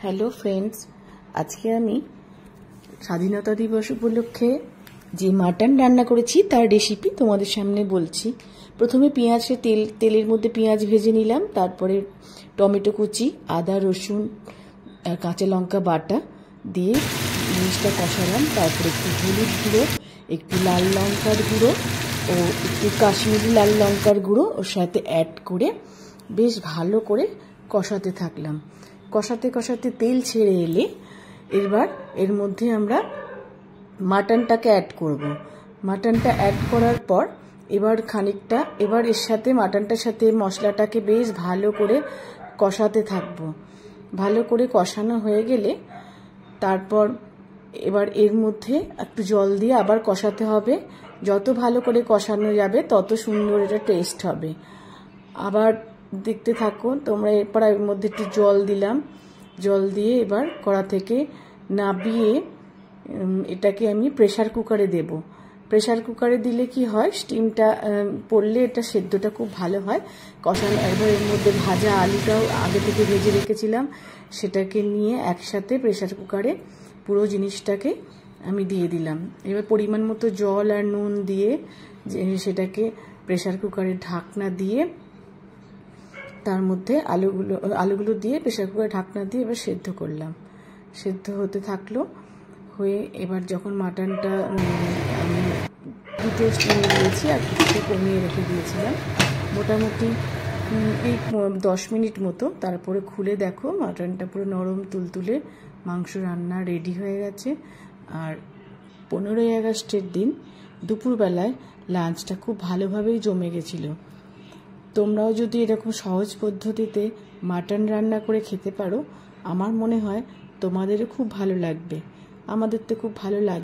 Hello friends, আজকে আমি স্বাধীনতা দিবস উপলক্ষে যে মাটন রান্না করেছি তার রেসিপি তোমাদের সামনে বলছি। প্রথমে তেলের মধ্যে পেঁয়াজ ভেজে নিলাম, তারপরে টমেটো কুচি, আদা রসুন আর কাঁচা লঙ্কা বাটা দিয়ে জিনিসটা কষালাম। তারপরে একটু হলুদ গুঁড়ো, একটু লাল লঙ্কার গুঁড়ো ও একটু কাশ্মীরি লাল লঙ্কার গুঁড়ো ওর সাথে অ্যাড করে বেশ ভালো করে কষাতে থাকলাম। কষাতে কষাতে তেল ছেড়ে এলে এবার এর মধ্যে আমরা মাটনটাকে অ্যাড করব। মাটনটা অ্যাড করার পর এবার এর সাথে মাটনটার সাথে মশলাটাকে বেশ ভালো করে কষাতে থাকবো। ভালো করে কষানো হয়ে গেলে তারপর এবার এর মধ্যে একটু জল দিয়ে আবার কষাতে হবে। যত ভালো করে কষানো যাবে তত সুন্দর এটা টেস্ট হবে। আবার দেখতে থাকো তোমরা। এরপর এর মধ্যে একটু জল দিলাম, জল দিয়ে এবার কড়া থেকে নাবিয়ে এটাকে আমি প্রেসার কুকারে দেব। প্রেসার কুকারে দিলে কি হয়, স্টিমটা পড়লে এটা সেদ্ধটা খুব ভালো হয়। কষানো এবার এর মধ্যে ভাজা আলুটাও আগে থেকে ভেজে রেখেছিলাম, সেটাকে নিয়ে একসাথে প্রেসার কুকারে পুরো জিনিসটাকে আমি দিয়ে দিলাম। এবার পরিমাণ মতো জল আর নুন দিয়ে সেটাকে প্রেসার কুকারের ঢাকনা দিয়ে তার মধ্যে আলুগুলো দিয়ে প্রেসার কুকারে ঢাকনা দিয়ে এবার সেদ্ধ করলাম। সেদ্ধ হতে থাকলো। হয়ে এবার যখন মাটনটা আমি দুটো স্টিম দিয়েছি আর কিছুটা কমিয়ে রেখে দিয়েছিলাম, মোটামুটি এই 10 মিনিট মতো। তারপরে খুলে দেখো মাটনটা পুরো নরম তুলতুলে মাংস রান্না রেডি হয়ে গেছে। আর 15ই আগস্টের দিন দুপুরবেলায় লাঞ্চটা খুব ভালোভাবেই জমে গেছিলো। তোমরাও যদি এরকম সহজ পদ্ধতিতে মাটন রান্না করে খেতে পারো, আমার মনে হয় তোমাদেরও খুব ভালো লাগবে। আমাদের তো খুব ভালো লাগবে।